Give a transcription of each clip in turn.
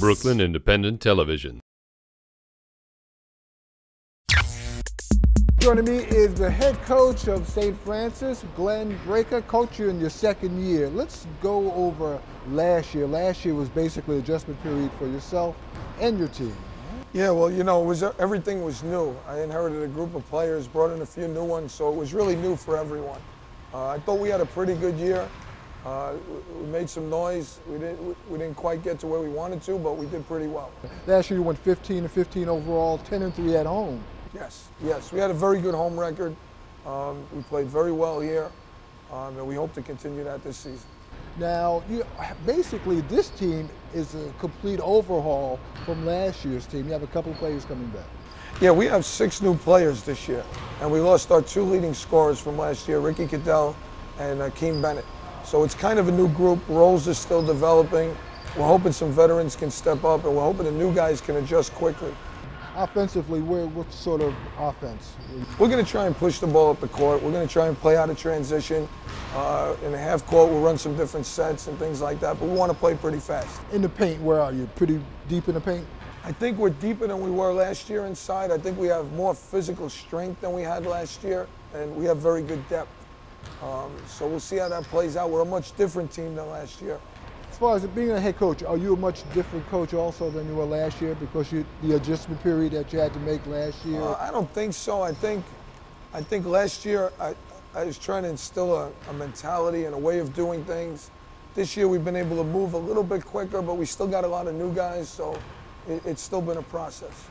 Brooklyn Independent Television. Joining me is the head coach of St. Francis, Glenn Braica. Coach, you're in your second year. Let's go over last year. Last year was basically an adjustment period for yourself and your team. Yeah, well, everything was new. I inherited a group of players, brought in a few new ones, so it was really new for everyone. I thought we had a pretty good year. We made some noise. We didn't quite get to where we wanted to, but we did pretty well. Last year you went 15-15 overall, 10-3 at home. Yes. We had a very good home record. We played very well here, and we hope to continue that this season. Now, basically this team is a complete overhaul from last year's team. You have a couple of players coming back. Yeah, we have 6 new players this year, and we lost our 2 leading scorers from last year, Ricky Cadell and Keem Bennett. So it's kind of a new group. Roles are still developing. We're hoping some veterans can step up, and we're hoping the new guys can adjust quickly. Offensively, what sort of offense? We're going to try and push the ball up the court. We're going to try and play out of transition. In the half court, we'll run some different sets and things like that, but we want to play pretty fast. In the paint, where are you? Pretty deep in the paint? I think we're deeper than we were last year inside. I think we have more physical strength than we had last year, and we have very good depth. So we'll see how that plays out. We're a much different team than last year. As far as being a head coach, are you a much different coach also than you were last year because the adjustment period that you had to make last year? I don't think so. I think last year I was trying to instill a mentality and a way of doing things. This year we've been able to move a little bit quicker, but we still got a lot of new guys, so it's still been a process.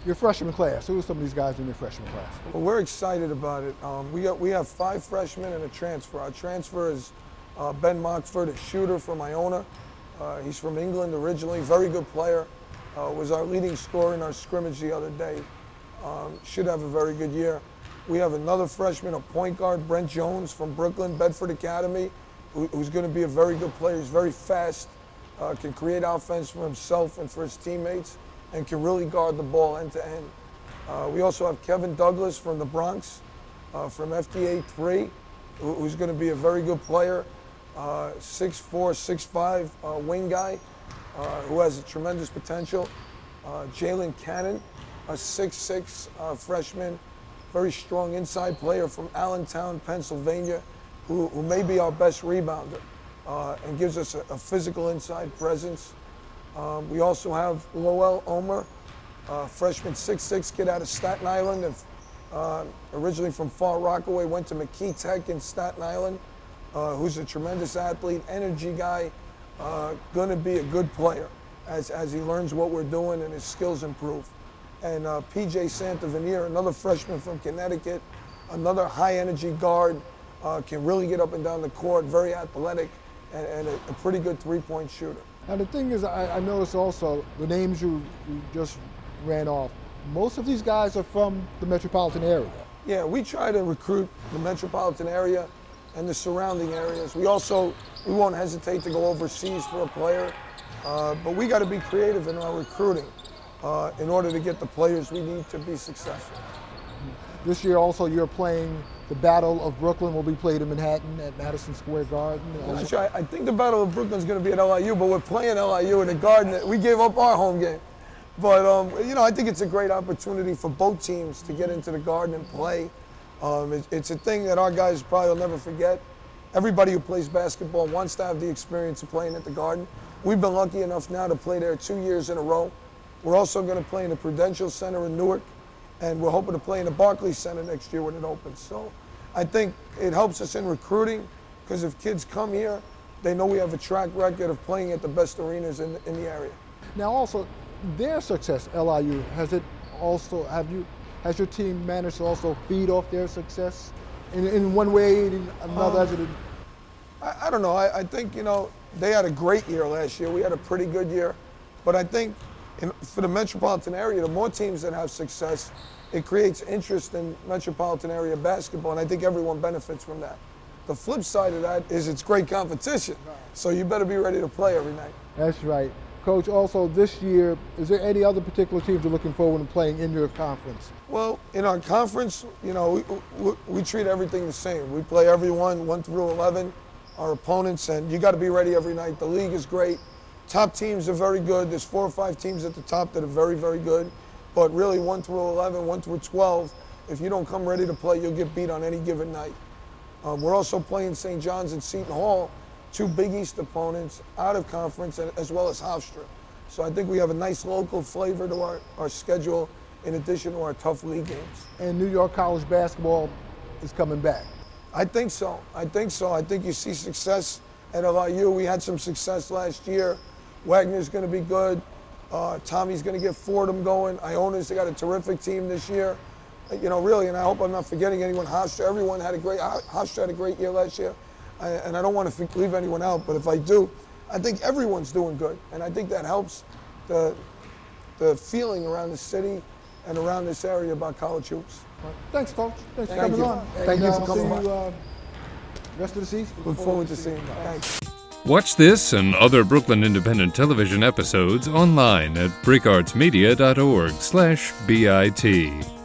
Your freshman class, who are some of these guys in your freshman class? Well, we're excited about it. We have 5 freshmen and a transfer. Our transfer is Ben Mockford, a shooter from Iona. He's from England originally, very good player. Was our leading scorer in our scrimmage the other day. Should have a very good year. We have another freshman, a point guard, Brent Jones from Brooklyn, Bedford Academy, who's going to be a very good player. He's very fast, can create offense for himself and for his teammates, and can really guard the ball end to end. We also have Kevin Douglas from the Bronx, from FDA 3, who's going to be a very good player. 6'4", 6'5", wing guy who has a tremendous potential. Jalen Cannon, a 6'6", freshman, very strong inside player from Allentown, Pennsylvania, who may be our best rebounder and gives us a physical inside presence. We also have Lowell Omer, freshman 6'6", kid out of Staten Island, and originally from Far Rockaway, went to McKee Tech in Staten Island. Who's a tremendous athlete, energy guy, going to be a good player as he learns what we're doing and his skills improve. And PJ Santaveneer, another freshman from Connecticut, another high-energy guard, can really get up and down the court, very athletic, and a pretty good three-point shooter. Now the thing is, I noticed also the names you just ran off, most of these guys are from the metropolitan area. Yeah, we try to recruit the metropolitan area and the surrounding areas. We won't hesitate to go overseas for a player, but we got to be creative in our recruiting in order to get the players we need to be successful. This year also you're playing the Battle of Brooklyn will be played in Manhattan at Madison Square Garden. That's right. I think the Battle of Brooklyn is going to be at LIU, but we're playing LIU in the Garden. We gave up our home game. But, I think it's a great opportunity for both teams to get into the Garden and play. It's a thing that our guys probably will never forget. Everybody who plays basketball wants to have the experience of playing at the Garden. We've been lucky enough now to play there 2 years in a row. We're also going to play in the Prudential Center in Newark, and we're hoping to play in the Barclays Center next year when it opens. So I think it helps us in recruiting, because if kids come here, they know we have a track record of playing at the best arenas in the area. Now also, their success, LIU, has your team managed to also feed off their success in one way or another? I don't know. I think, they had a great year last year. We had a pretty good year. But I think for the metropolitan area, the more teams that have success, it creates interest in metropolitan area basketball, and I think everyone benefits from that. The flip side of that is it's great competition, so you better be ready to play every night. That's right. Coach, also this year, is there any other particular teams you're looking forward to playing in your conference? Well, in our conference, we treat everything the same. We play everyone 1 through 11, our opponents, and you got to be ready every night. The league is great. top teams are very good. There's 4 or 5 teams at the top that are very, very good. But really, 1 through 11, 1 through 12, if you don't come ready to play, you'll get beat on any given night. We're also playing St. John's and Seton Hall, 2 Big East opponents out of conference, as well as Hofstra. So I think we have a nice local flavor to our schedule in addition to our tough league games. And New York college basketball is coming back. I think so. I think you see success at LIU. We had some success last year. Wagner's going to be good. Tommy's going to get Fordham going. Iona's got a terrific team this year. You know, really, and I hope I'm not forgetting anyone. Hofstra, everyone had a great. Hofstra had a great year last year, and I don't want to leave anyone out. But if I do, I think everyone's doing good, and I think that helps the feeling around the city and around this area about college hoops. Thanks, Coach. Thanks for Thank coming you. on. Thank you for I'll coming see on. you rest of the season. Look forward to seeing you. Thanks. Watch this and other Brooklyn Independent Television episodes online at breakartsmedia.org/BIT.